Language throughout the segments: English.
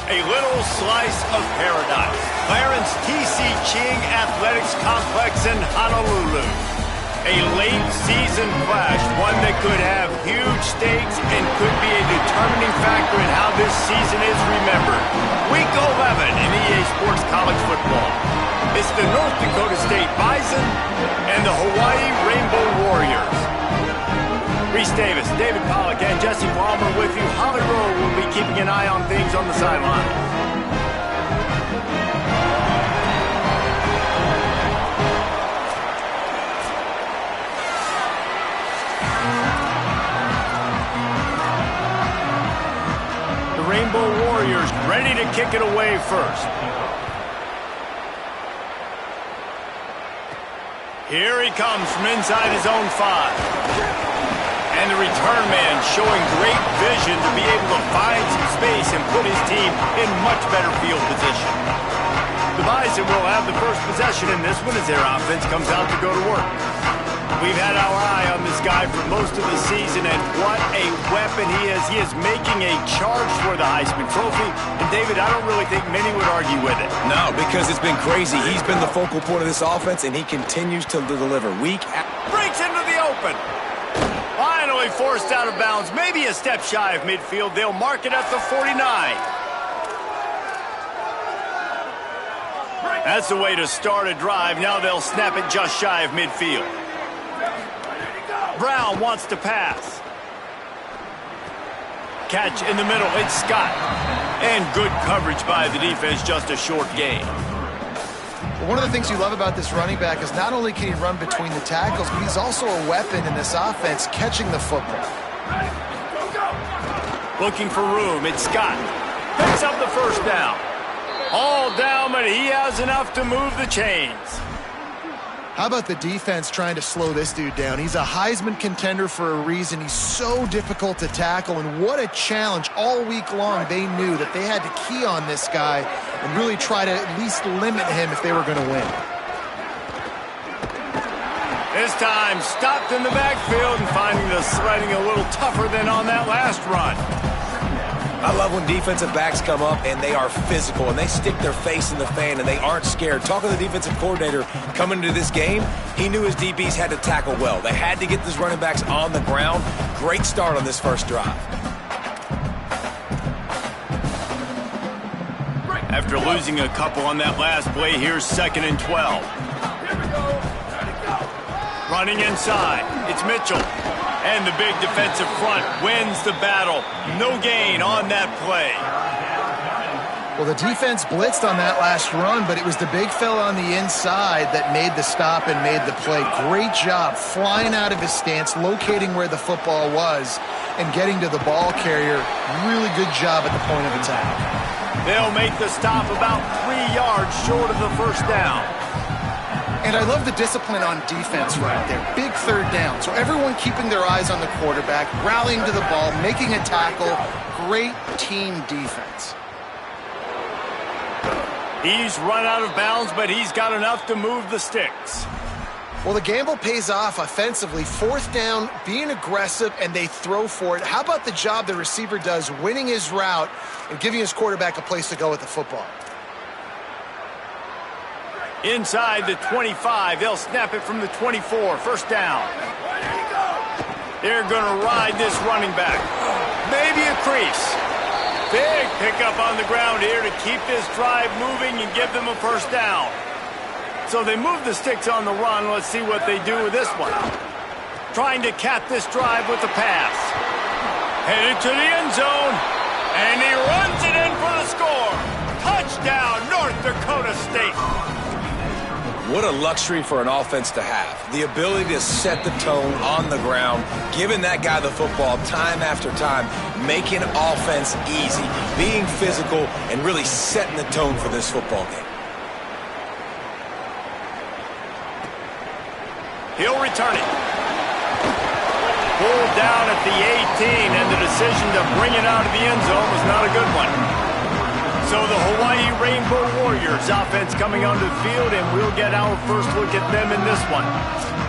A little slice of paradise. Clarence T.C. Ching Athletics Complex in Honolulu. A late-season clash, one that could have huge stakes and could be a determining factor in how this season is remembered. Week 11 in EA Sports College Football. It's the North Dakota State Bison and the Hawaii Rainbow Warriors. Reese Davis, David Pollack, and Jesse Palmer with you. Holly Rowe will be keeping an eye on things on the sideline. Rainbow Warriors ready to kick it away first. Here he comes from inside his own 5. And the return man showing great vision to be able to find some space and put his team in much better field position. The Bison will have the first possession in this one as their offense comes out to go to work. We've had our eye on this guy for most of the season, and what a weapon he is. He is making a charge for the Heisman Trophy. And, David, I don't really think many would argue with it. No, because it's been crazy. He's been the focal point of this offense, and he continues to deliver week after. Breaks into the open. Finally forced out of bounds. Maybe a step shy of midfield. They'll mark it at the 49. That's the way to start a drive. Now they'll snap it just shy of midfield. Brown wants to pass. Catch in the middle. It's Scott. And good coverage by the defense. Just a short gain. Well, one of the things you love about this running back is not only can he run between the tackles, but he's also a weapon in this offense catching the football. Looking for room. It's Scott. Picks up the first down. All down, but he has enough to move the chains. How about the defense trying to slow this dude down? He's a Heisman contender for a reason. He's so difficult to tackle, and what a challenge. All week long, they knew that they had to key on this guy and really try to at least limit him if they were going to win. This time, stopped in the backfield and finding the sledding a little tougher than on that last run. I love when defensive backs come up and they are physical and they stick their face in the fan and they aren't scared. Talking to the defensive coordinator coming into this game, he knew his DBs had to tackle well. They had to get these running backs on the ground. Great start on this first drive. After losing a couple on that last play, here's 2nd and 12. Running inside, it's Mitchell. And the big defensive front wins the battle. No gain on that play. Well, the defense blitzed on that last run, but it was the big fella on the inside that made the stop and made the play. Great job flying out of his stance, locating where the football was, and getting to the ball carrier. Really good job at the point of attack. They'll make the stop about 3 yards short of the first down. And I love the discipline on defense right there. Big third down. So everyone keeping their eyes on the quarterback, rallying to the ball, making a tackle. Great team defense. He's run out of bounds, but he's got enough to move the sticks. Well, the gamble pays off offensively. 4th down, being aggressive, and they throw for it. How about the job the receiver does winning his route and giving his quarterback a place to go with the football? Inside the 25, they'll snap it from the 24. First down. They're going to ride this running back. Maybe a crease. Big pickup on the ground here to keep this drive moving and give them a first down. So they move the sticks on the run. Let's see what they do with this one. Trying to cap this drive with the pass. Headed to the end zone. And he runs it in for the score. Touchdown, North Dakota State. What a luxury for an offense to have. The ability to set the tone on the ground, giving that guy the football time after time, making offense easy, being physical, and really setting the tone for this football game. He'll return it. Pulled down at the 18, and the decision to bring it out of the end zone was not a good one. So the Hawaii Rainbow Warriors offense coming onto the field, and we'll get our first look at them in this one.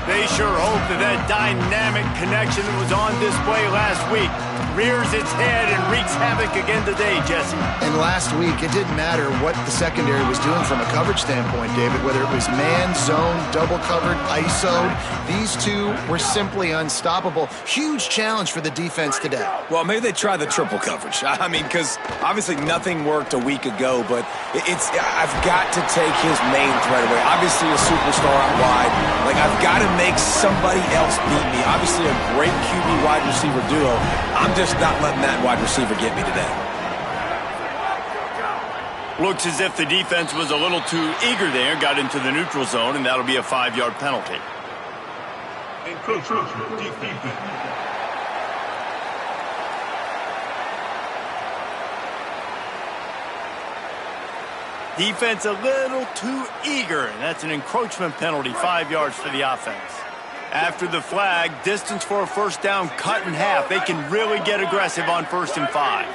They sure hope that dynamic connection that was on display last week rears its head and wreaks havoc again today, Jesse. And last week, it didn't matter what the secondary was doing from a coverage standpoint, David, whether it was man, zone, double covered, ISO'd. These two were simply unstoppable. Huge challenge for the defense today. Well, maybe they try the triple coverage. I mean, because obviously nothing worked a week ago, but I've got to take his main threat away. Obviously a superstar out wide. Like, I've got to make somebody else beat me. Obviously a great QB wide receiver duo. I'm just not letting that wide receiver get me today. Looks as if the defense was a little too eager there, got into the neutral zone, and that'll be a 5-yard penalty. Defense a little too eager, and that's an encroachment penalty, 5 yards for the offense. After the flag, distance for a first down cut in half. They can really get aggressive on 1st and 5.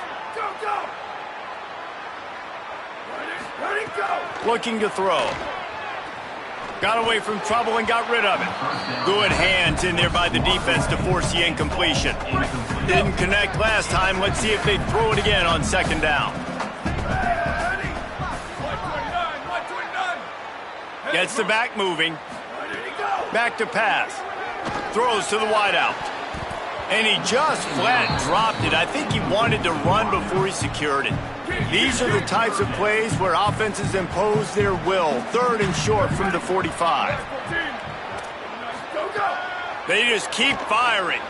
Looking to throw. Got away from trouble and got rid of it. Good hands in there by the defense to force the incompletion. Didn't connect last time. Let's see if they throw it again on 2nd down. Gets the back moving. Back to pass. Throws to the wideout. And he just flat dropped it. I think he wanted to run before he secured it. These are the types of plays where offenses impose their will. 3rd and short from the 45. They just keep firing.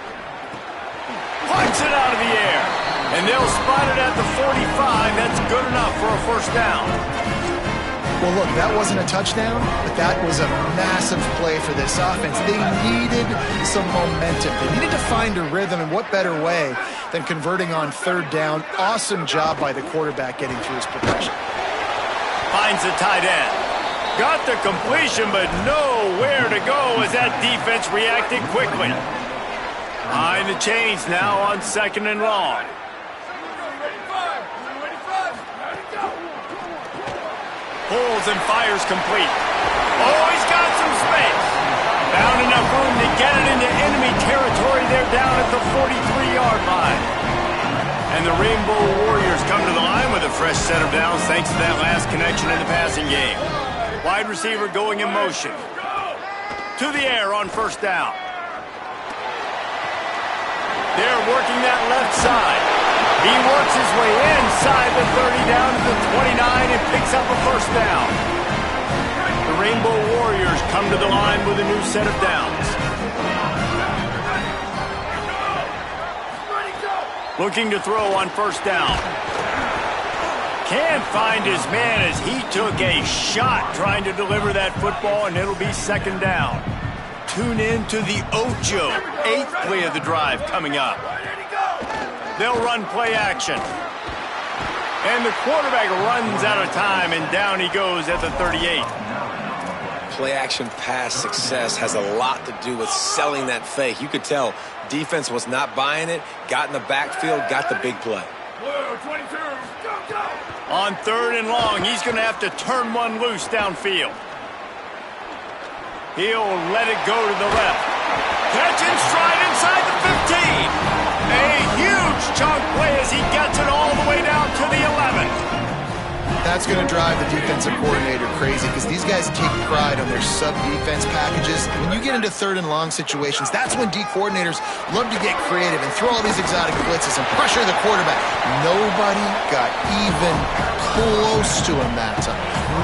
Punts it out of the air. And they'll spot it at the 45. That's good enough for a first down. Well, look, that wasn't a touchdown, but that was a massive play for this offense. They needed some momentum. They needed to find a rhythm, and what better way than converting on 3rd down. Awesome job by the quarterback getting through his progression. Finds the tight end. Got the completion, but nowhere to go as that defense reacted quickly. Behind the chains now on 2nd and long. Pulls and fires complete. Oh, he's got some space. Found enough room to get it into enemy territory. They're down at the 43-yard line. And the Rainbow Warriors come to the line with a fresh set of downs thanks to that last connection in the passing game. Wide receiver going in motion. To the air on 1st down. They're working that left side. He works his way inside the 30 down to the 29 and picks up a first down. The Rainbow Warriors come to the line with a new set of downs. Looking to throw on 1st down. Can't find his man as he took a shot trying to deliver that football, and it'll be 2nd down. Tune in to the Ocho, 8th play of the drive coming up. They'll run play action. And the quarterback runs out of time, and down he goes at the 38. Play action pass success has a lot to do with selling that fake. You could tell defense was not buying it, got in the backfield, got the big play. On 3rd and long, he's going to have to turn one loose downfield. He'll let it go to the left. Catch and stride inside the 15. A huge chunk play as he gets it all the way down to the 11. That's going to drive the defensive coordinator crazy because these guys take pride on their sub-defense packages. When you get into 3rd and long situations, that's when D coordinators love to get creative and throw all these exotic blitzes and pressure the quarterback. Nobody got even close to him that time.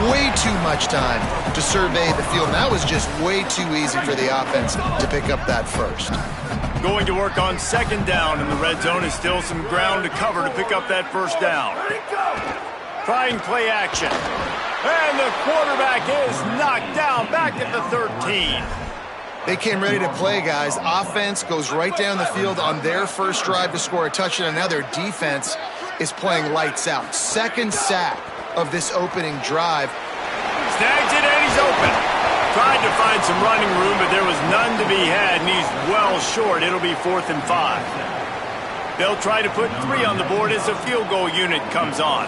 Way too much time to survey the field. And that was just way too easy for the offense to pick up that first. Going to work on 2nd down in the red zone is still some ground to cover to pick up that first down. Trying play action. And the quarterback is knocked down back at the 13. They came ready to play, guys. Offense goes right down the field on their first drive to score a touchdown. Now their defense is playing lights out. 2nd sack of this opening drive. Snags it and he's open. Tried to find some running room, but there was none to be had, and he's well short. It'll be 4th and 5. They'll try to put 3 on the board as the field goal unit comes on.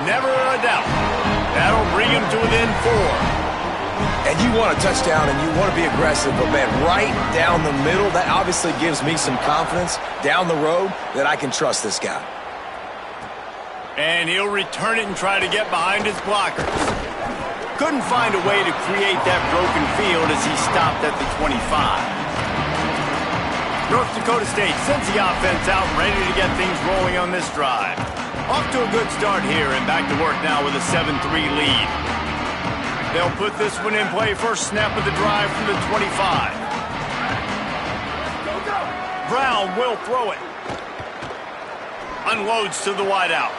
Never a doubt. That'll bring him to within 4. And you want a touchdown and you want to be aggressive, but man, right down the middle, that obviously gives me some confidence down the road that I can trust this guy. And he'll return it and try to get behind his blockers. Couldn't find a way to create that broken field as he stopped at the 25. North Dakota State sends the offense out, ready to get things rolling on this drive. Off to a good start here and back to work now with a 7-3 lead. They'll put this one in play first snap of the drive from the 25. Brown will throw it. Unloads to the wideout.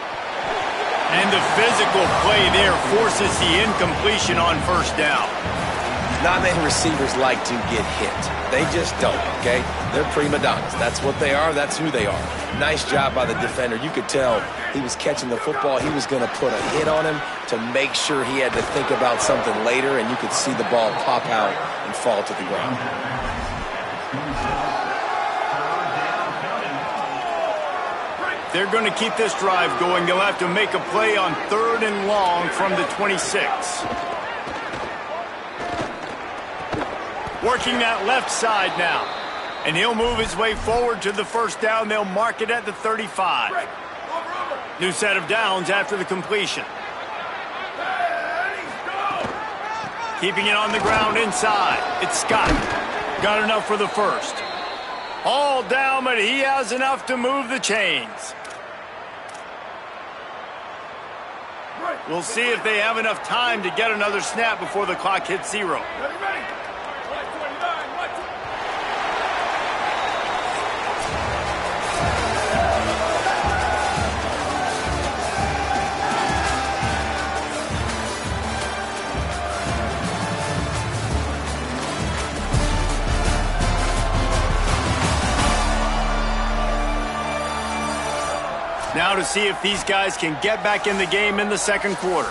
And the physical play there forces the incompletion on first down. Not many receivers like to get hit. They just don't, okay? They're prima donnas. That's what they are. That's who they are. Nice job by the defender. You could tell he was catching the football. He was going to put a hit on him to make sure he had to think about something later, and you could see the ball pop out and fall to the ground. They're going to keep this drive going. They'll have to make a play on 3rd and long from the 26. Working that left side now. And he'll move his way forward to the first down. They'll mark it at the 35. New set of downs after the completion. Keeping it on the ground inside. It's Scott. Got enough for the first. All down, but he has enough to move the chains. We'll see if they have enough time to get another snap before the clock hits 0. Now to see if these guys can get back in the game in the second quarter.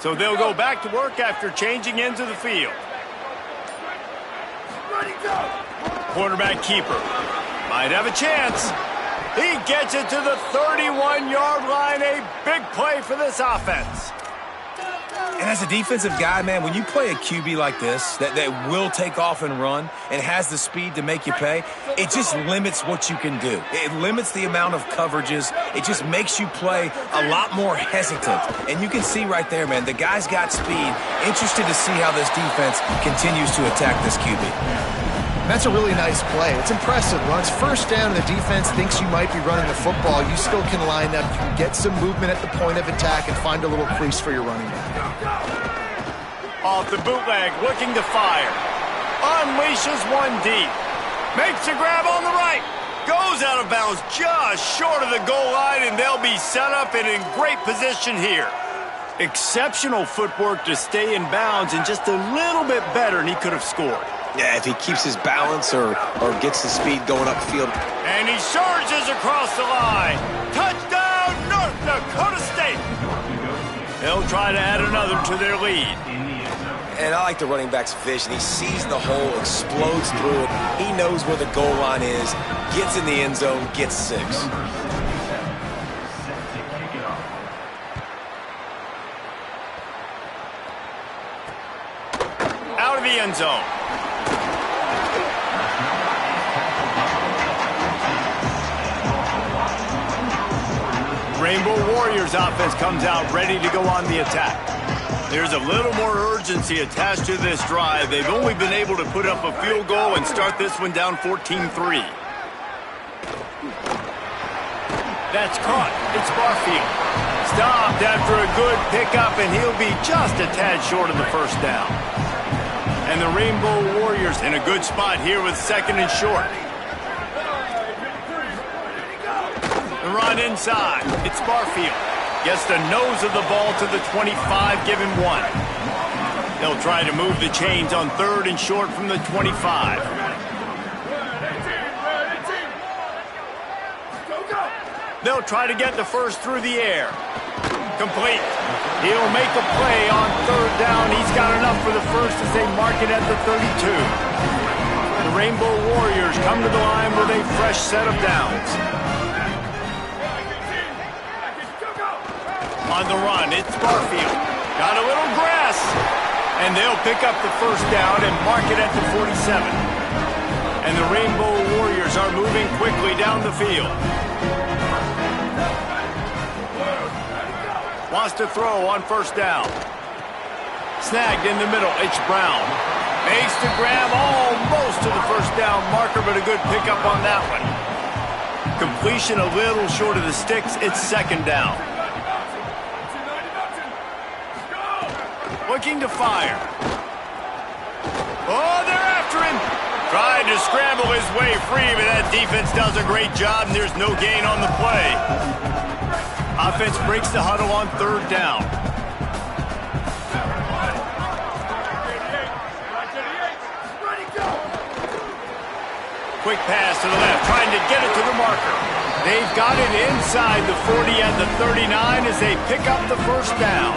So they'll go back to work after changing into the field. Quarterback keeper might have a chance. He gets it to the 31-yard line. A big play for this offense. And as a defensive guy, man, when you play a QB like this that will take off and run and has the speed to make you pay, it just limits what you can do. It limits the amount of coverages. It just makes you play a lot more hesitant. And you can see right there, man, the guy's got speed. Interested to see how this defense continues to attack this QB. That's a really nice play. It's impressive. When it's first down and the defense thinks you might be running the football, you still can line up. You can get some movement at the point of attack and find a little crease for your running back. Off the bootleg, looking to fire. Unleashes one deep. Makes a grab on the right. Goes out of bounds just short of the goal line, and they'll be set up and in great position here. Exceptional footwork to stay in bounds and just a little bit better, and he could have scored. Yeah, if he keeps his balance or gets the speed going upfield. And he surges across the line. Touchdown, North Dakota State. They'll try to add another to their lead. And I like the running back's vision. He sees the hole, explodes through it. He knows where the goal line is, gets in the end zone, gets 6. Out of the end zone. Rainbow Warriors offense comes out ready to go on the attack. There's a little more urgency attached to this drive. They've only been able to put up a field goal and start this one down 14-3. That's caught. It's Barfield. Stopped after a good pickup, and he'll be just a tad short of the first down. And the Rainbow Warriors in a good spot here with 2nd and short. The run inside. It's Barfield. Gets the nose of the ball to the 25, give him 1. They'll try to move the chains on 3rd and short from the 25. They'll try to get the first through the air. Complete. He'll make a play on third down. He's got enough for the first as they mark it at the 32. The Rainbow Warriors come to the line with a fresh set of downs. On the run, it's Barfield. Got a little grass. And they'll pick up the first down and mark it at the 47. And the Rainbow Warriors are moving quickly down the field. Wants to throw on first down. Snagged in the middle, it's Brown. Makes the grab almost to the first down marker, but a good pickup on that one. Completion a little short of the sticks, it's second down. Looking to fire. Oh, they're after him. Trying to scramble his way free, but that defense does a great job, and there's no gain on the play. Offense breaks the huddle on third down. Quick pass to the left, trying to get it to the marker. They've got it inside the 40 and the 39 as they pick up the first down.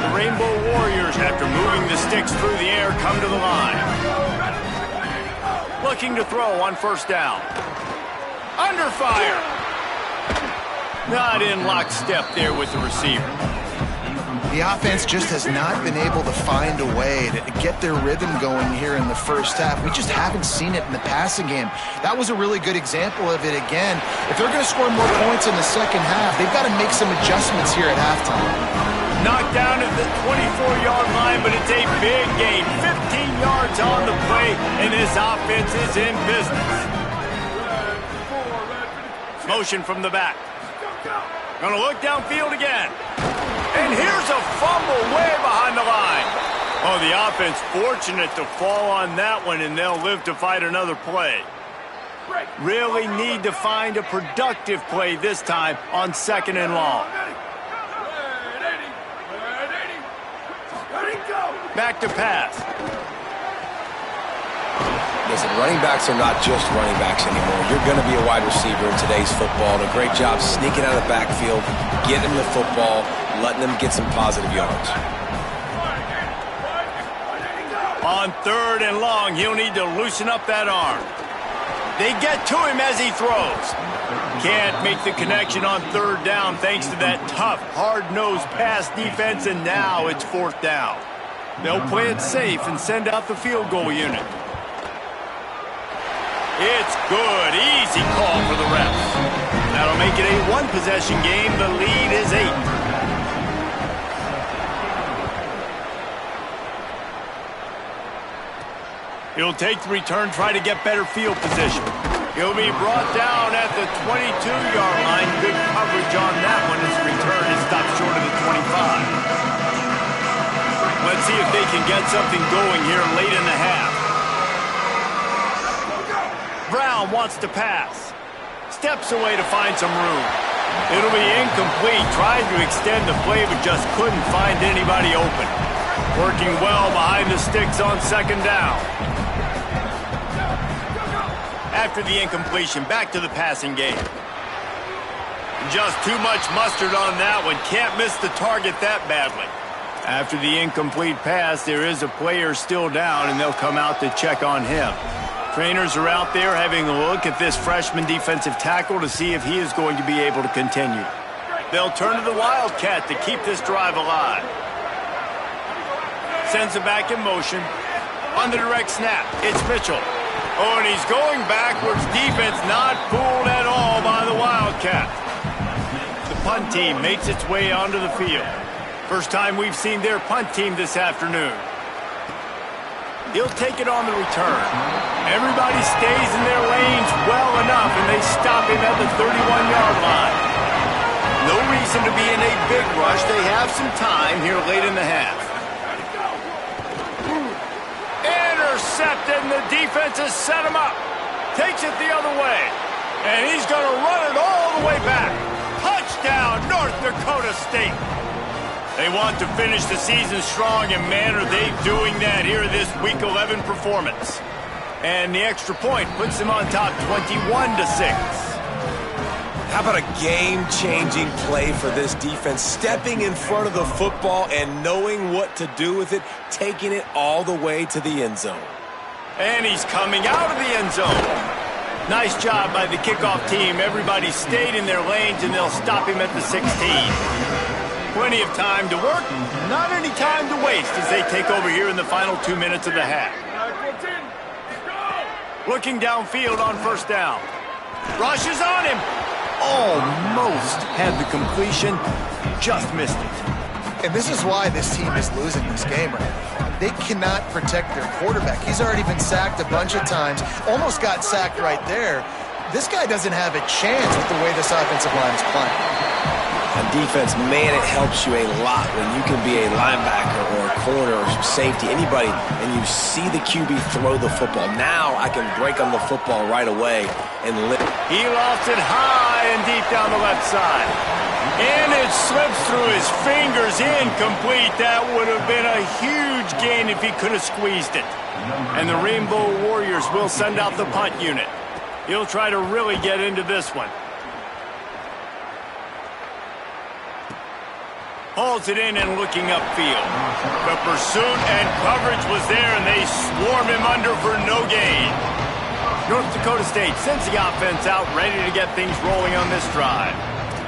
The Rainbow Warriors, after moving the sticks through the air, come to the line. Looking to throw on first down. Under fire. Not in lockstep there with the receiver. The offense just has not been able to find a way to get their rhythm going here in the first half. We just haven't seen it in the passing game. That was a really good example of it again. If they're going to score more points in the second half, they've got to make some adjustments here at halftime. Knocked down at the 24-yard line, but it's a big gain. 15 yards on the play, and this offense is in business. Motion from the back. Gonna look downfield again. And here's a fumble way behind the line. Oh, the offense fortunate to fall on that one, and they'll live to fight another play. Really need to find a productive play this time on second and long. Back to pass. Listen, running backs are not just running backs anymore. You're going to be a wide receiver in today's football. And a great job sneaking out of the backfield, getting them the football, letting them get some positive yards. On third and long, he'll need to loosen up that arm. They get to him as he throws. Can't make the connection on third down thanks to that tough, hard-nosed pass defense, and now it's fourth down. They'll play it safe and send out the field goal unit. It's good. Easy call for the refs. That'll make it a one-possession game. The lead is 8. He'll take the return, try to get better field position. He'll be brought down at the 22-yard line. Good coverage on that one as the return is stopped short of the 25. Let's see if they can get something going here late in the half. Brown wants to pass. Steps away to find some room. It'll be incomplete. Tried to extend the play, but just couldn't find anybody open. Working well behind the sticks on second down. After the incompletion, back to the passing game. Just too much mustard on that one. Can't miss the target that badly. After the incomplete pass, there is a player still down, and they'll come out to check on him. Trainers are out there having a look at this freshman defensive tackle to see if he is going to be able to continue. They'll turn to the Wildcat to keep this drive alive. Sends it back in motion. On the direct snap, it's Mitchell. Oh, and he's going backwards. Defense not fooled at all by the Wildcat. The punt team makes its way onto the field. First time we've seen their punt team this afternoon. He'll take it on the return. Everybody stays in their lanes well enough, and they stop him at the 31-yard line. No reason to be in a big rush. They have some time here late in the half. Intercepted, and the defense has set him up. Takes it the other way. And he's going to run it all the way back. Touchdown, North Dakota State. They want to finish the season strong, and man, are they doing that here this Week 11 performance. And the extra point puts them on top 21-6. How about a game-changing play for this defense? Stepping in front of the football and knowing what to do with it, taking it all the way to the end zone. And he's coming out of the end zone. Nice job by the kickoff team. Everybody stayed in their lanes, and they'll stop him at the 16. Plenty of time to work, not any time to waste as they take over here in the final 2 minutes of the half. Looking downfield on first down. Rushes on him. Almost had the completion, just missed it. And this is why this team is losing this game right now. They cannot protect their quarterback. He's already been sacked a bunch of times, almost got sacked right there. This guy doesn't have a chance with the way this offensive line is playing. On defense, man, it helps you a lot when you can be a linebacker or a corner or safety, anybody, and you see the QB throw the football. Now I can break on the football right away and lift. He lost it high and deep down the left side. And it slips through his fingers, incomplete. That would have been a huge gain if he could have squeezed it. And the Rainbow Warriors will send out the punt unit. He'll try to really get into this one. Hauls it in and looking upfield. The pursuit and coverage was there, and they swarm him under for no gain. North Dakota State sends the offense out, ready to get things rolling on this drive.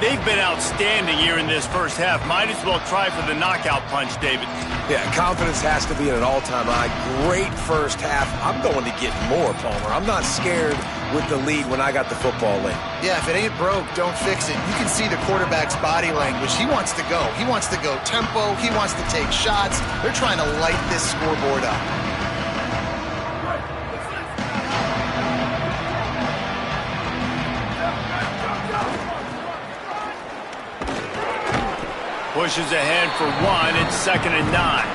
They've been outstanding here in this first half. Might as well try for the knockout punch, David. Yeah, confidence has to be at an all-time high. Great first half. I'm going to get more, Palmer. I'm not scared with the lead when I got the football late. Yeah, if it ain't broke, don't fix it. You can see the quarterback's body language. He wants to go. He wants to go tempo. He wants to take shots. They're trying to light this scoreboard up. Pushes ahead for one. It's 2nd and 9.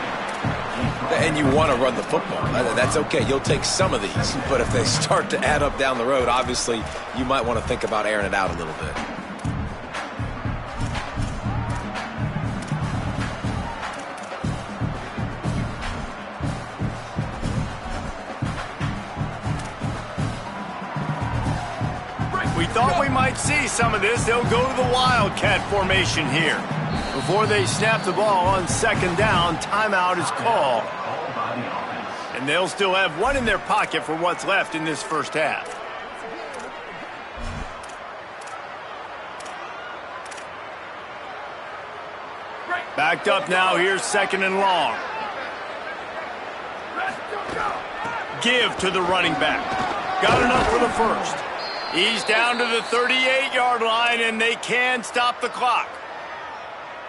And you want to run the football. That's okay. You'll take some of these. But if they start to add up down the road, obviously you might want to think about airing it out a little bit. We thought we might see some of this. They'll go to the Wildcat formation here. Before they snap the ball on 2nd down, timeout is called. And they'll still have one in their pocket for what's left in this first half. Backed up now, here's 2nd and long. Give to the running back. Got enough for the first. He's down to the 38-yard line, and they can stop the clock.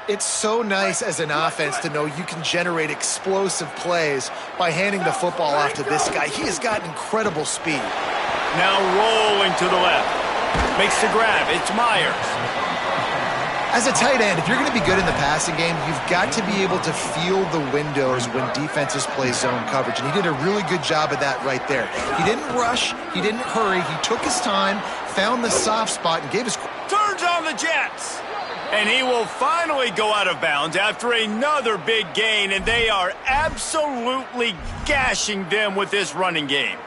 It's so nice as an offense to know you can generate explosive plays by handing the football off to this guy. He has got incredible speed. Now rolling to the left. Makes the grab. It's Myers. As a tight end, if you're going to be good in the passing game, you've got to be able to feel the windows when defenses play zone coverage. And he did a really good job of that right there. He didn't rush. He didn't hurry. He took his time, found the soft spot, and gave his... Turns on the Jets. And he will finally go out of bounds after another big gain, and they are absolutely gashing them with this running game.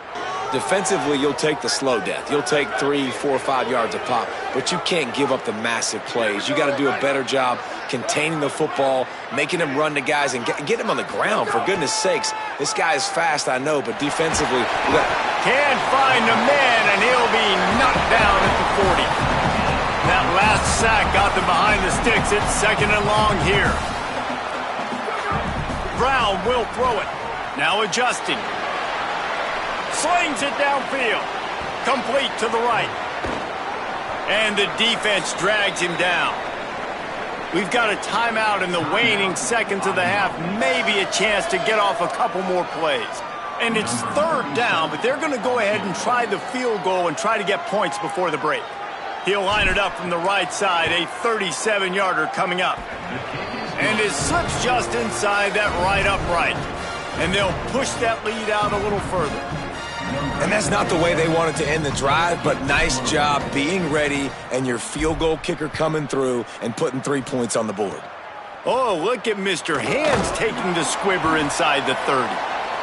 Defensively, you'll take the slow death. You'll take 3, 4, 5 yards a pop, but you can't give up the massive plays. You got to do a better job containing the football, making him run to guys, and get him on the ground, for goodness sakes. This guy is fast, I know, but defensively... Can't find a man, and he'll be knocked down at the 40. That last sack got them behind the sticks. It's 2nd and long here. Brown will throw it. Now adjusting. Slings it downfield. Complete to the right. And the defense drags him down. We've got a timeout in the waning seconds of the half. Maybe a chance to get off a couple more plays. And it's 3rd down, but they're going to go ahead and try the field goal and try to get points before the break. He'll line it up from the right side, a 37-yarder coming up. And it slips just inside that right upright. And they'll push that lead out a little further. And that's not the way they wanted to end the drive, but nice job being ready and your field goal kicker coming through and putting 3 points on the board. Oh, look at Mr. Hands taking the squibber inside the 30.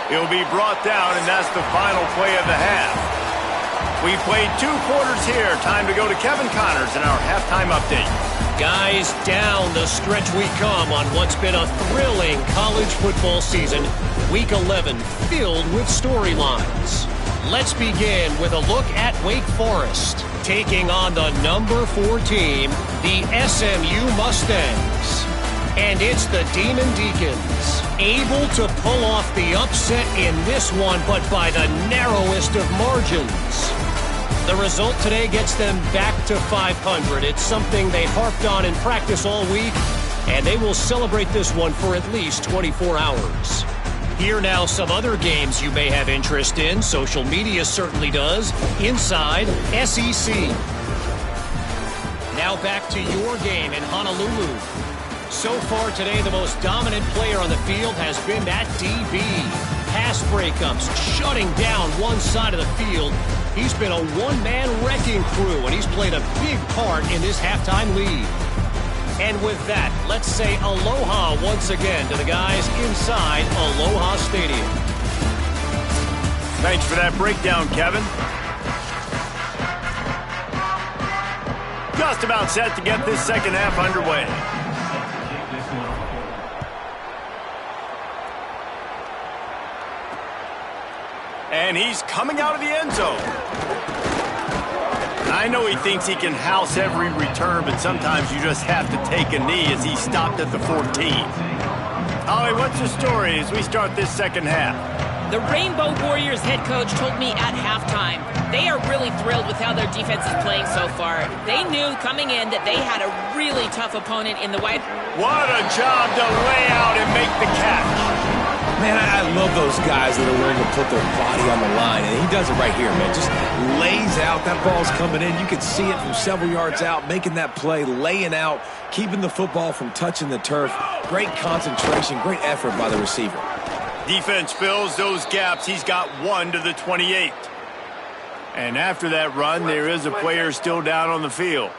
He'll be brought down, and that's the final play of the half. We played 2 quarters here. Time to go to Kevin Connors in our halftime update. Guys, down the stretch we come on what's been a thrilling college football season. Week 11 filled with storylines. Let's begin with a look at Wake Forest, taking on the number 4 team, the SMU Mustangs. And it's the Demon Deacons, able to pull off the upset in this one, but by the narrowest of margins. The result today gets them back to 500. It's something they harped on in practice all week, and they will celebrate this one for at least 24 hours. Here now some other games you may have interest in. Social media certainly does. Inside SEC. Now back to your game in Honolulu. So far today, the most dominant player on the field has been that DB. Pass breakups, shutting down one side of the field. He's been a one-man wrecking crew, and he's played a big part in this halftime lead. And with that, let's say aloha once again to the guys inside Aloha Stadium. Thanks for that breakdown, Kevin. Just about set to get this second half underway. And he's coming out of the end zone. I know he thinks he can house every return, but sometimes you just have to take a knee as he stopped at the 14. Ollie, what's the story as we start this second half? The Rainbow Warriors head coach told me at halftime they are really thrilled with how their defense is playing so far. They knew coming in that they had a really tough opponent in the wide. What a job to lay out and make the catch. Man, I love those guys that are willing to put their body on the line, and he does it right here, man. Just lays out. That ball's coming in. You can see it from several yards out, making that play, laying out, keeping the football from touching the turf. Great concentration, great effort by the receiver. Defense fills those gaps. He's got 1 to the 28. And after that run, there is a player still down on the field.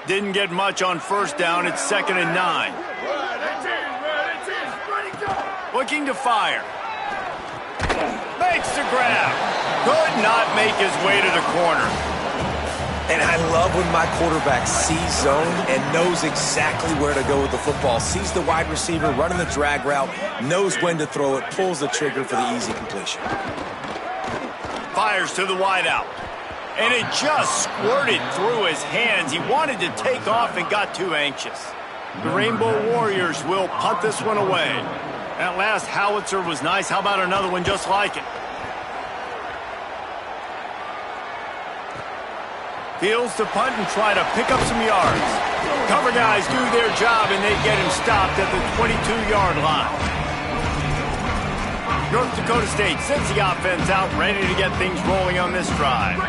Didn't get much on first down. It's 2nd and 9. Looking to fire. Makes the grab. Could not make his way to the corner. And I love when my quarterback sees zone and knows exactly where to go with the football. Sees the wide receiver running the drag route, knows when to throw it, pulls the trigger for the easy completion. Fires to the wideout. And it just squirted through his hands. He wanted to take off and got too anxious. The Rainbow Warriors will punt this one away. That last howitzer was nice. How about another one just like it? Fields to punt and try to pick up some yards. Cover guys do their job, and they get him stopped at the 22-yard line. North Dakota State sends the offense out, ready to get things rolling on this drive.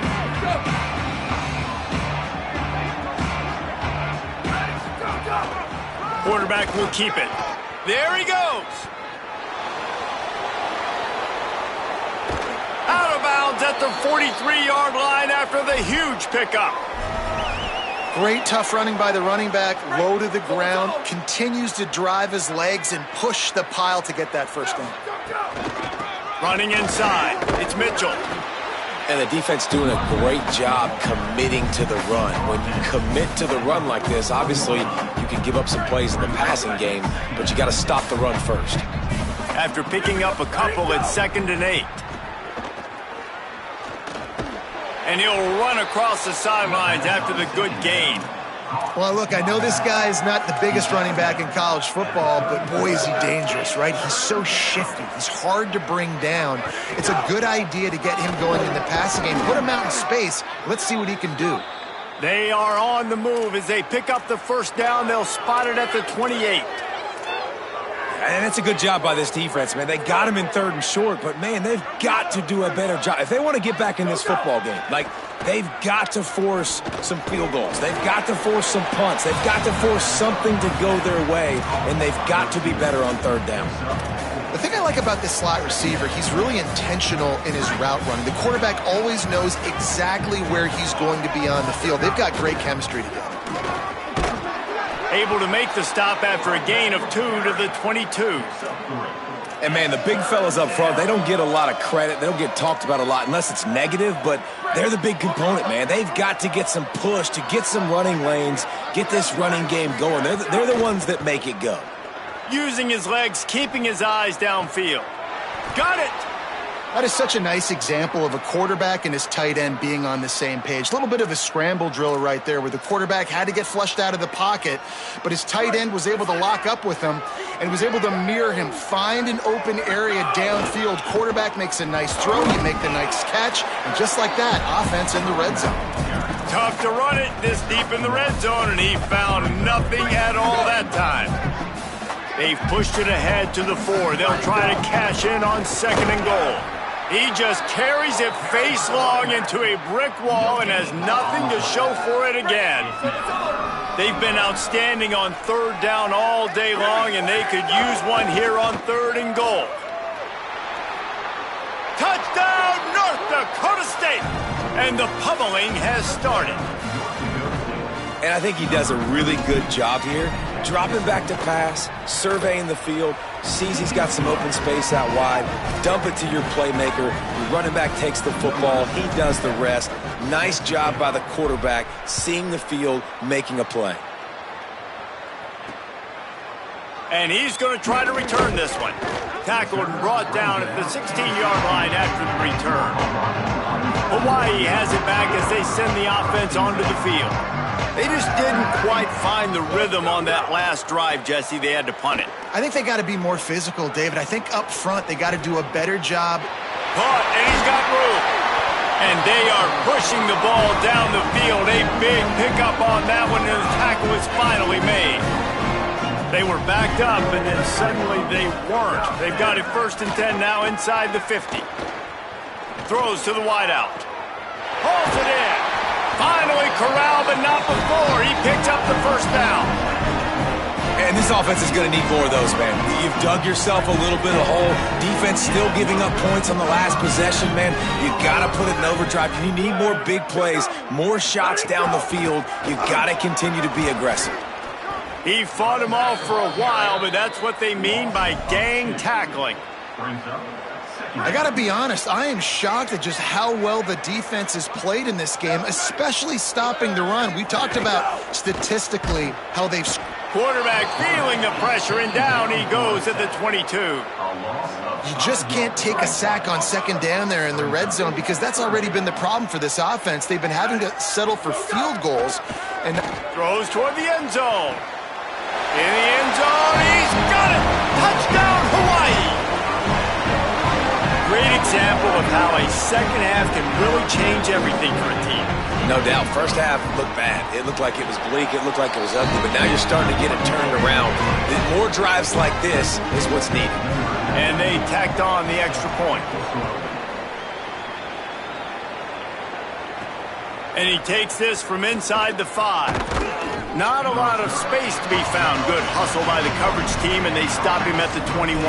Quarterback will keep it. There he goes. Out of bounds at the 43-yard line after the huge pickup. Great tough running by the running back, low to the ground, continues to drive his legs and push the pile to get that first down. Running inside, it's Mitchell. And the defense doing a great job committing to the run. When you commit to the run like this, obviously you can give up some plays in the passing game, but you got to stop the run first. After picking up a couple, it's 2nd and 8. And he'll run across the sidelines after the good gain. Well, look, I know this guy is not the biggest running back in college football, but boy, is he dangerous, right? He's so shifty. He's hard to bring down. It's a good idea to get him going in the passing game. Put him out in space. Let's see what he can do. They are on the move. As they pick up the first down, they'll spot it at the 28. And it's a good job by this defense, man. They got him in 3rd and short, but, man, they've got to do a better job. If they want to get back in this football game, like, they've got to force some field goals. They've got to force some punts. They've got to force something to go their way, and they've got to be better on 3rd down. The thing I like about this slot receiver, he's really intentional in his route running. The quarterback always knows exactly where he's going to be on the field. They've got great chemistry together. Able to make the stop after a gain of 2 to the 22. And, man, the big fellas up front, they don't get a lot of credit. They don't get talked about a lot unless it's negative, but they're the big component, man. They've got to get some push, to get some running lanes, get this running game going. They're the ones that make it go. Using his legs, keeping his eyes downfield. Got it! That is such a nice example of a quarterback and his tight end being on the same page. A little bit of a scramble drill right there where the quarterback had to get flushed out of the pocket, but his tight end was able to lock up with him and was able to mirror him, find an open area downfield. Quarterback makes a nice throw, you make the nice catch, and just like that, offense in the red zone. Tough to run it this deep in the red zone, and he found nothing at all that time. They've pushed it ahead to the 4. They'll try to cash in on 2nd and goal. He just carries it face long into a brick wall and has nothing to show for it again. They've been outstanding on 3rd down all day long, and they could use one here on 3rd and goal. Touchdown, North Dakota State! And the pummeling has started. And I think he does a really good job here. Dropping back to pass, surveying the field, sees he's got some open space out wide, dump it to your playmaker, your running back takes the football, he does the rest. Nice job by the quarterback, seeing the field, making a play. And he's going to try to return this one. Tackled and brought down at the 16-yard line after the return. Hawaii has it back as they send the offense onto the field. They just didn't quite find the rhythm on that last drive, Jesse. They had to punt it. I think they got to be more physical, David. I think up front they got to do a better job. Caught, and he's got room. And they are pushing the ball down the field. A big pickup on that one, and the tackle is finally made. They were backed up, and then suddenly they weren't. They've got it 1st and 10 now inside the 50. Throws to the wideout. Hauls it in. Finally corralled, but not before. He picked up the 1st down. And this offense is going to need more of those, man. You've dug yourself a little bit of hole. Defense still giving up points on the last possession, man. You got to put it in overdrive. You need more big plays, more shots down the field. You got to continue to be aggressive. He fought him off for a while, but that's what they mean by gang tackling. I got to be honest, I am shocked at just how well the defense has played in this game, especially stopping the run. We talked about statistically how they've... Quarterback feeling the pressure, and down he goes at the 22. You just can't take a sack on 2nd down there in the red zone because that's already been the problem for this offense. They've been having to settle for field goals. And throws toward the end zone. In the end zone, he's got it! Touchdown, Hawaii! Great example of how a second half can really change everything for a team. No doubt. First half looked bad. It looked like it was bleak. It looked like it was ugly. But now you're starting to get it turned around. More drives like this is what's needed. And they tacked on the extra point. And he takes this from inside the 5. Not a lot of space to be found. Good hustle by the coverage team, and they stop him at the 21.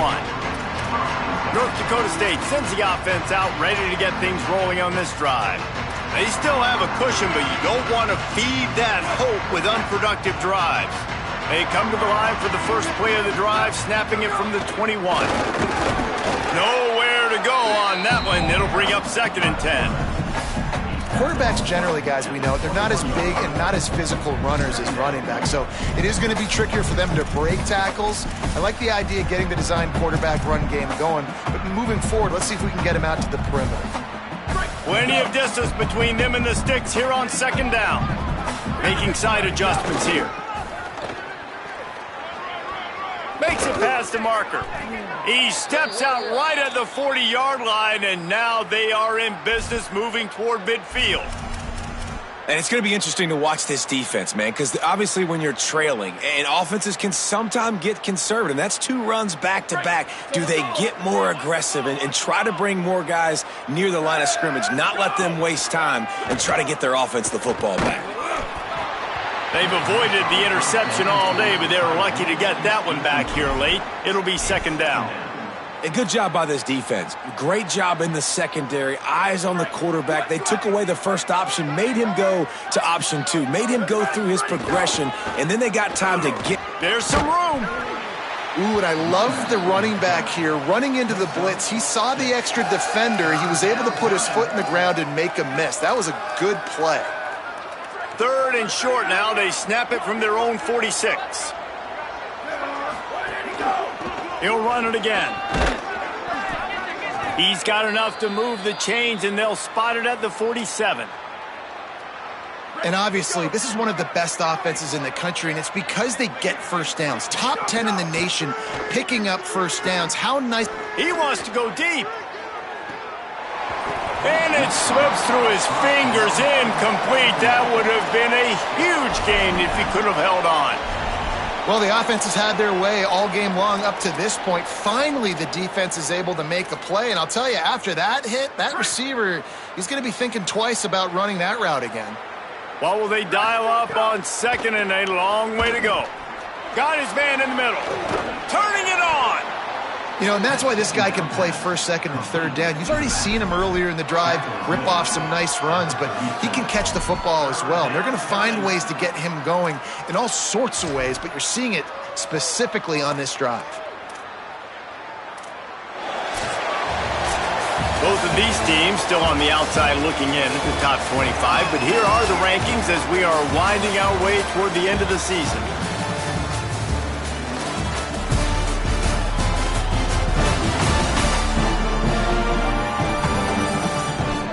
North Dakota State sends the offense out, ready to get things rolling on this drive. They still have a cushion, but you don't want to feed that hope with unproductive drives. They come to the line for the first play of the drive, snapping it from the 21. Nowhere to go on that one. It'll bring up 2nd and 10. Quarterbacks generally, guys, we know, they're not as big and not as physical runners as running backs, so it is going to be trickier for them to break tackles. I like the idea of getting the design quarterback run game going, but moving forward, let's see if we can get him out to the perimeter. Plenty of distance between them and the sticks here on 2nd down. Making side adjustments here. Makes it past the marker. He steps out right at the 40-yard line, and now they are in business moving toward midfield. And it's going to be interesting to watch this defense, man, because obviously when you're trailing, and offenses can sometimes get conservative, and that's 2 runs back-to-back. Do they get more aggressive and try to bring more guys near the line of scrimmage, not let them waste time, and try to get their offense the football back? They've avoided the interception all day, but they were lucky to get that one back here late. It'll be 2nd down. A good job by this defense. Great job in the secondary. Eyes on the quarterback. They took away the first option, made him go to option 2, made him go through his progression, and then they got time to get. There's some room. Ooh, and I love the running back here. Running into the blitz, he saw the extra defender. He was able to put his foot in the ground and make a miss. That was a good play. 3rd and short now. They snap it from their own 46. He'll run it again. He's got enough to move the chains, and they'll spot it at the 47. And obviously, this is one of the best offenses in the country, and it's because they get first downs. Top 10 in the nation, picking up first downs. How nice. He wants to go deep. And it slips through his fingers, incomplete. That would have been a huge gain if he could have held on. Well, the offense has had their way all game long up to this point. Finally, the defense is able to make a play, and I'll tell you, after that hit, that receiver, he's going to be thinking twice about running that route again. What will they dial up on 2nd and a long way to go? Got his man in the middle. Turning it on. You know, and that's why this guy can play 1st, 2nd, and 3rd down. You've already seen him earlier in the drive rip off some nice runs, but he can catch the football as well. And they're going to find ways to get him going in all sorts of ways, but you're seeing it specifically on this drive. Both of these teams still on the outside looking in at the top 25, but here are the rankings as we are winding our way toward the end of the season.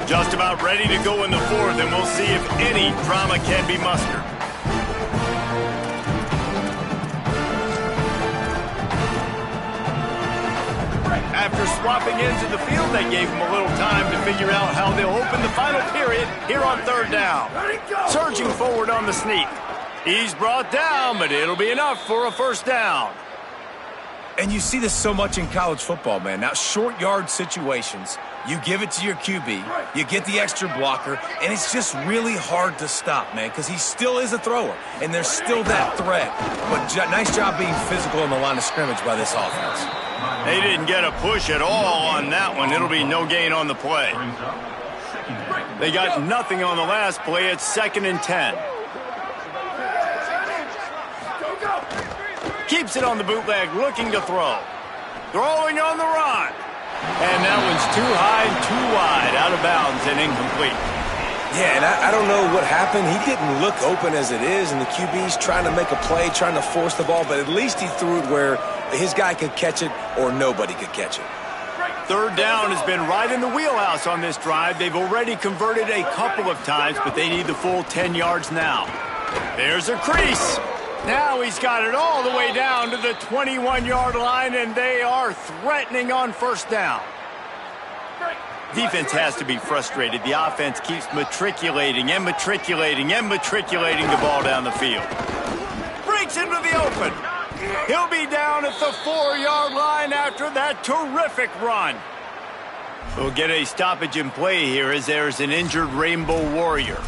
Just about ready to go in the 4th, and we'll see if any drama can be mustered. After swapping ends of the field, they gave him a little time to figure out how they'll open the final period here on 3rd down. Surging forward on the sneak. He's brought down, but it'll be enough for a 1st down. And you see this so much in college football, man. Now, short yard situations, you give it to your QB, you get the extra blocker, and it's just really hard to stop, man, because he still is a thrower, and there's still that threat. But nice job being physical in the line of scrimmage by this offense. They didn't get a push at all on that one. It'll be no gain on the play. They got nothing on the last play. It's 2nd and 10. Keeps it on the bootleg, looking to throw. Throwing on the run. And that one's too high, too wide, out of bounds and incomplete. Yeah, and I don't know what happened. He didn't look open as it is, and the QB's trying to make a play, trying to force the ball, but at least he threw it where his guy could catch it or nobody could catch it. 3rd down has been right in the wheelhouse on this drive. They've already converted a couple of times, but they need the full 10 yards now. There's a crease. Now he's got it all the way down to the 21-yard line, and they are threatening on 1st down. Defense has to be frustrated. The offense keeps matriculating and matriculating and matriculating the ball down the field. Breaks into the open. He'll be down at the 4-yard line after that terrific run. We'll get a stoppage in play here as there's an injured Rainbow Warrior.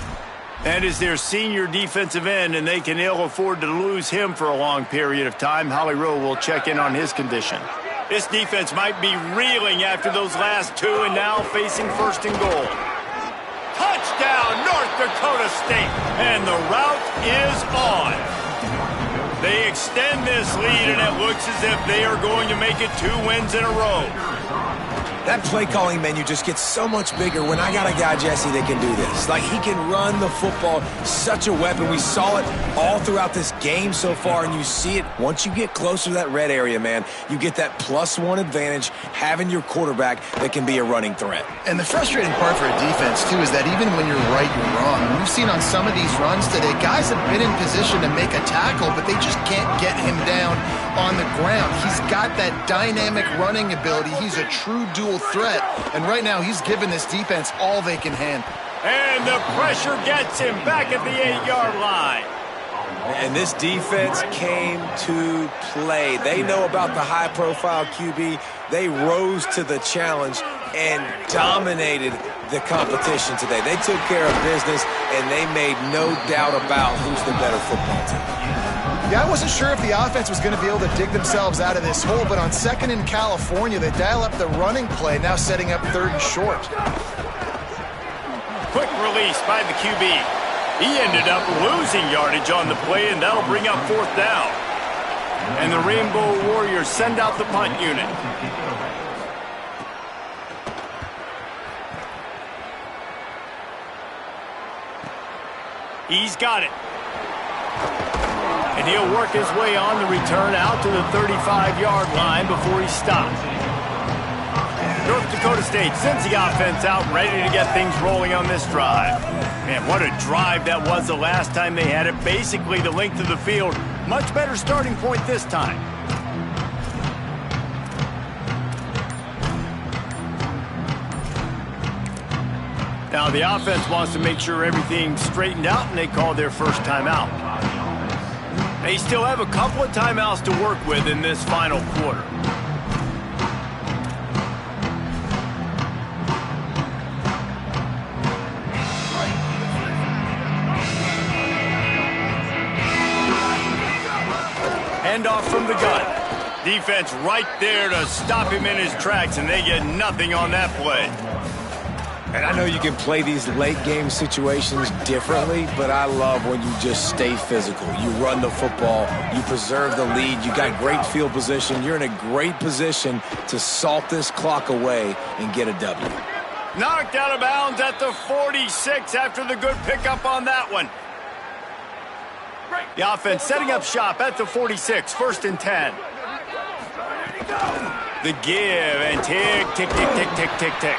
And is their senior defensive end, and they can ill afford to lose him for a long period of time. Holly Rowe will check in on his condition. This defense might be reeling after those last 2 and now facing 1st and goal. Touchdown, North Dakota State, and the route is on. They extend this lead, and it looks as if they are going to make it 2 wins in a row. That play calling menu just gets so much bigger when I got a guy, Jesse, that can do this. Like, he can run the football, such a weapon. We saw it all throughout this game so far, and you see it once you get closer to that red area, man. You get that +1 advantage having your quarterback that can be a running threat. And the frustrating part for a defense, too, is that even when you're right, you're wrong. We've seen on some of these runs today, guys have been in position to make a tackle, but they just can't get him down on the ground. He's got that dynamic running ability. He's a true dual threat, and right now he's given this defense all they can handle. And the pressure gets him back at the 8-yard line. And this defense came to play. They know about the high-profile QB. They rose to the challenge and dominated the competition today. They took care of business, and they made no doubt about who's the better football team. Yeah, I wasn't sure if the offense was going to be able to dig themselves out of this hole, but on 2nd in California, they dial up the running play, now setting up 3rd and short. Quick release by the QB. He ended up losing yardage on the play, and that'll bring up 4th down. And the Rainbow Warriors send out the punt unit. He's got it. And he'll work his way on the return out to the 35-yard line before he stops. North Dakota State sends the offense out, ready to get things rolling on this drive. Man, what a drive that was the last time they had it. Basically the length of the field. Much better starting point this time. Now the offense wants to make sure everything's straightened out, and they call their first timeout. They still have a couple of timeouts to work with in this final quarter. Handoff from the gun. Defense right there to stop him in his tracks, and they get nothing on that play. And I know you can play these late-game situations differently, but I love when you just stay physical. You run the football, you preserve the lead, you got great field position. You're in a great position to salt this clock away and get a W. Knocked out of bounds at the 46 after the good pickup on that one. The offense setting up shop at the 46, 1st and 10. The give and tick, tick, tick, tick, tick, tick, tick.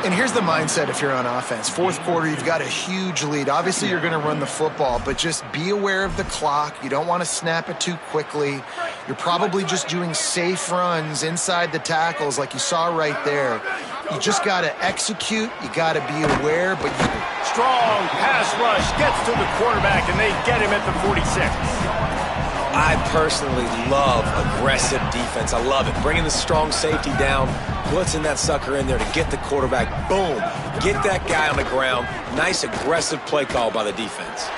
And here's the mindset if you're on offense. Fourth quarter, you've got a huge lead. Obviously, you're going to run the football, but just be aware of the clock. You don't want to snap it too quickly. You're probably just doing safe runs inside the tackles like you saw right there. You just got to execute. You got to be aware, but you... Strong pass rush gets to the quarterback, and they get him at the 46. I personally love aggressive defense. I love it. Bringing the strong safety down, blitzing that sucker in there to get the quarterback. Boom. Get that guy on the ground. Nice aggressive play call by the defense.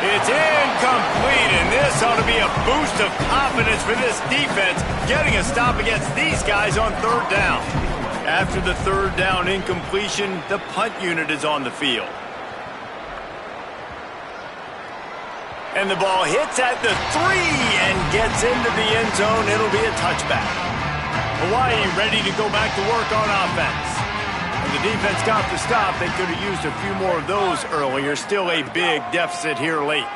It's incomplete, and this ought to be a boost of confidence for this defense, getting a stop against these guys on 3rd down. After the 3rd down incompletion, the punt unit is on the field. And the ball hits at the 3 and gets into the end zone. It'll be a touchback. Hawaii ready to go back to work on offense. And the defense got the stop. They could have used a few more of those earlier. Still a big deficit here late.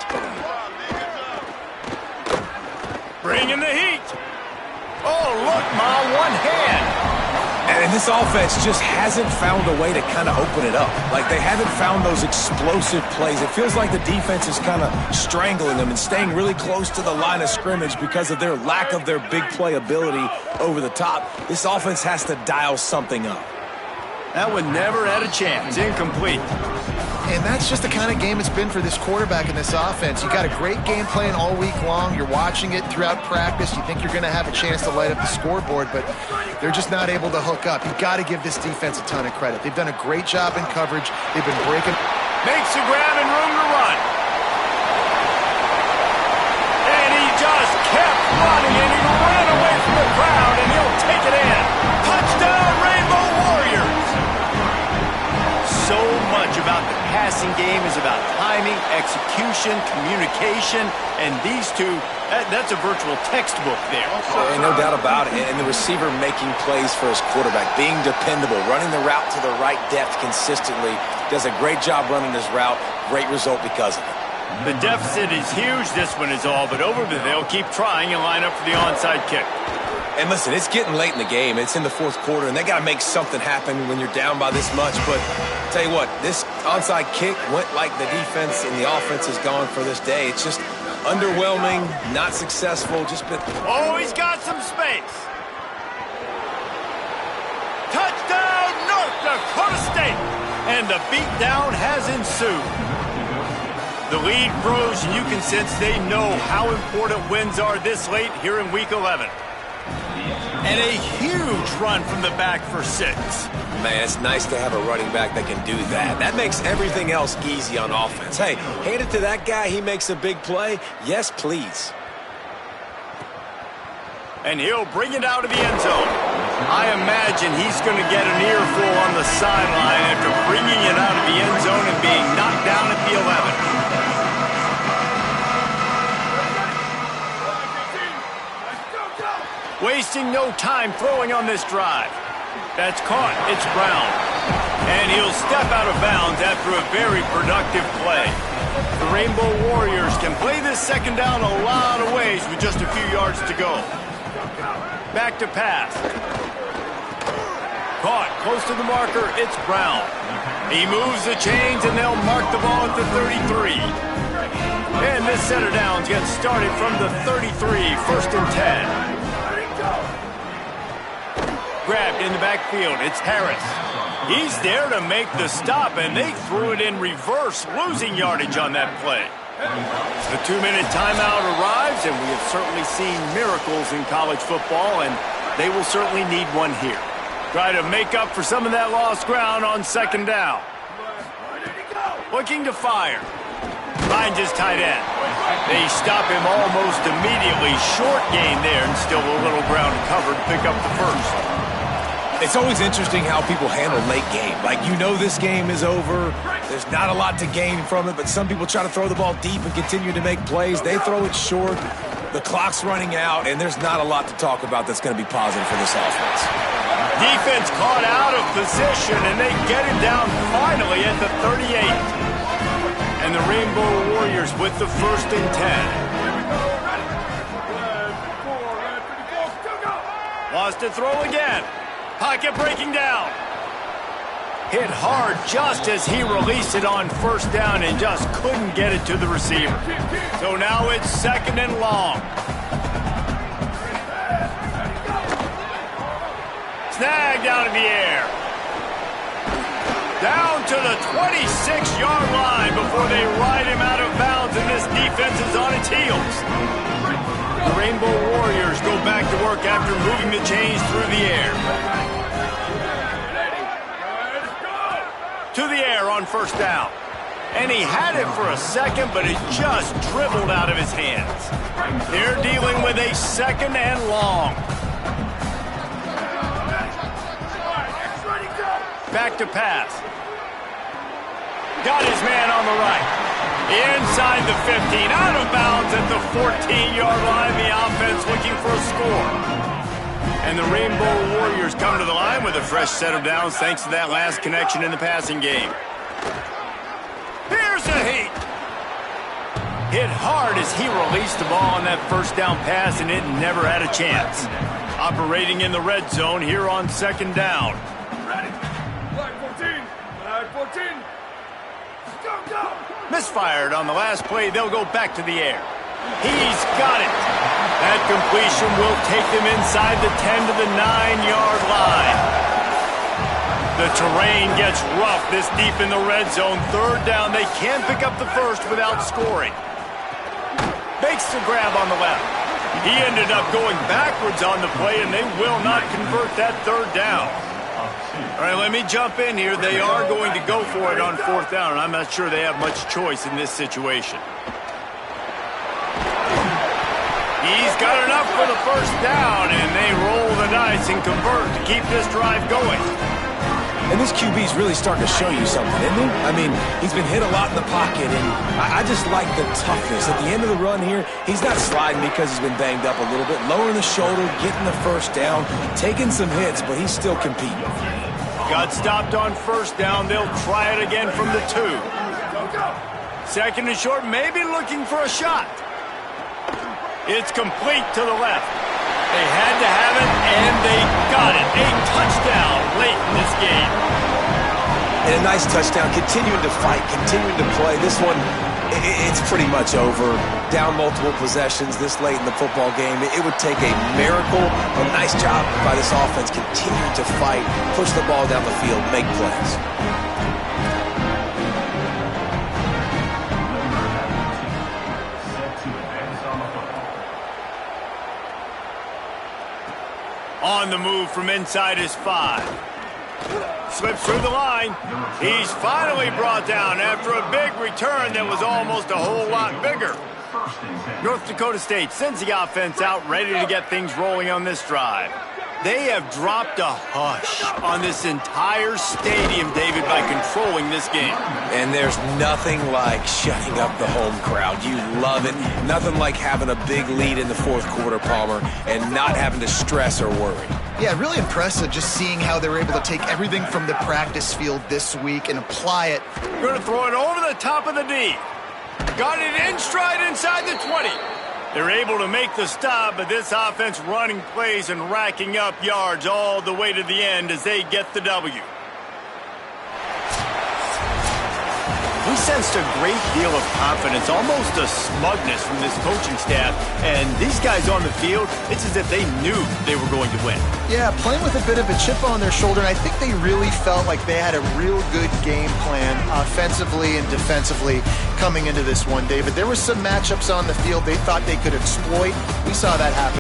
Bringing the heat. Oh, look, Ma, one hand. And this offense just hasn't found a way to kind of open it up. Like, they haven't found those explosive plays. It feels like the defense is kind of strangling them and staying really close to the line of scrimmage because of their lack of their big play ability over the top. This offense has to dial something up. That one never had a chance. Incomplete. And that's just the kind of game it's been for this quarterback and this offense. You got a great game plan all week long. You're watching it throughout practice. You think you're going to have a chance to light up the scoreboard, but they're just not able to hook up. You've got to give this defense a ton of credit. They've done a great job in coverage. They've been breaking. Makes the grab and room to run. And he just kept running, and he ran away from the crowd, and he'll take it in. Touchdown, Rainbow Warriors! So much about the passing game is about timing, execution, communication, and these two, that's a virtual textbook there. And no doubt about it. And the receiver making plays for his quarterback, being dependable, running the route to the right depth consistently, does a great job running his route. Great result because of it. The deficit is huge, this one is all, but over the they'll keep trying and line up for the onside kick. And listen, it's getting late in the game. It's in the 4th quarter, and they got to make something happen when you're down by this much. But tell you what, this onside kick went like the defense and the offense is gone for this day. It's just underwhelming, not successful, just been... Oh, he's got some space. Touchdown, North Dakota State. And the beatdown has ensued. The lead grows, and you can sense they know how important wins are this late here in Week 11. And a huge run from the back for 6. Man, it's nice to have a running back that can do that. That makes everything else easy on offense. Hey, hand it to that guy. He makes a big play. Yes, please. And he'll bring it out of the end zone. I imagine he's going to get an earful on the sideline after bringing it out of the end zone and being knocked down at the 11. wasting no time throwing on this drive. That's caught. It's Brown. And he'll step out of bounds after a very productive play. The Rainbow Warriors can play this second down a lot of ways with just a few yards to go. Back to pass. Caught close to the marker. It's Brown. He moves the chains, and they'll mark the ball at the 33. And this set of downs gets started from the 33, 1st and 10. Grabbed in the backfield. It's Harris. He's there to make the stop, and they threw it in reverse, losing yardage on that play. The 2-minute timeout arrives, and we have certainly seen miracles in college football, and they will certainly need one here. Try to make up for some of that lost ground on second down. Looking to fire. Finds his tight end. They stop him almost immediately. Short gain there, and still a little ground covered to pick up the first. It's always interesting how people handle late game. Like, you know this game is over. There's not a lot to gain from it, but some people try to throw the ball deep and continue to make plays. They throw it short. The clock's running out, and there's not a lot to talk about that's going to be positive for this offense. Defense caught out of position, and they get him down finally at the 38. And the Rainbow Warriors with the 1st and 10. Wants to throw again. Pocket breaking down. Hit hard just as he released it on 1st down and just couldn't get it to the receiver. So now it's 2nd and long. Snagged out of the air. Down to the 26-yard line before they ride him out of bounds, and this defense is on its heels. The Rainbow Warriors go back to work after moving the chains through the air. To the air on 1st down. And he had it for a second, but it just dribbled out of his hands. They're dealing with a 2nd and long. Back to pass. Got his man on the right. Inside the 15, out of bounds at the 14-yard line. The offense looking for a score. And the Rainbow Warriors come to the line with a fresh set of downs thanks to that last connection in the passing game. Here's a heat. Hit hard as he released the ball on that 1st down pass, and it never had a chance. Operating in the red zone here on 2nd down. Ready. Flag 14. Flag 14. Go. Misfired on the last play. They'll go back to the air. He's got it. That completion will take them inside the 10 to the 9-yard line. The terrain gets rough this deep in the red zone. 3rd down. They can't pick up the first without scoring. Makes the grab on the left. He ended up going backwards on the play, and they will not convert that 3rd down. All right, let me jump in here. They are going to go for it on 4th down, and I'm not sure they have much choice in this situation. He's got enough for the 1st down, and they roll the dice and convert to keep this drive going. And this QB's really starting to show you something, isn't he? I mean, he's been hit a lot in the pocket, and I just like the toughness. At the end of the run here, he's not sliding because he's been banged up a little bit. Lowering the shoulder, getting the 1st down, taking some hits, but he's still competing. Got stopped on 1st down. They'll try it again from the 2. 2nd and short, maybe looking for a shot. It's complete to the left. They had to have it, and they got it. A touchdown late in this game. And a nice touchdown, continuing to fight, continuing to play. This one, it's pretty much over. Down multiple possessions this late in the football game. It would take a miracle, a nice job by this offense, continuing to fight, push the ball down the field, make plays. On the move from inside his 5. Slips through the line. He's finally brought down after a big return that was almost a whole lot bigger. North Dakota State sends the offense out ready to get things rolling on this drive. They have dropped a hush on this entire stadium, David, by controlling this game. And there's nothing like shutting up the home crowd. You love it. Nothing like having a big lead in the fourth quarter, Palmer, and not having to stress or worry. Yeah, really impressive just seeing how they were able to take everything from the practice field this week and apply it. Going to throw it over the top of the D. Got it in stride inside the 20. They're able to make the stop, but this offense running plays and racking up yards all the way to the end as they get the W. We sensed a great deal of confidence, almost a smugness from this coaching staff. And these guys on the field, it's as if they knew they were going to win. Yeah, playing with a bit of a chip on their shoulder, and I think they really felt like they had a real good game plan offensively and defensively coming into this one, David. There were some matchups on the field they thought they could exploit. We saw that happen.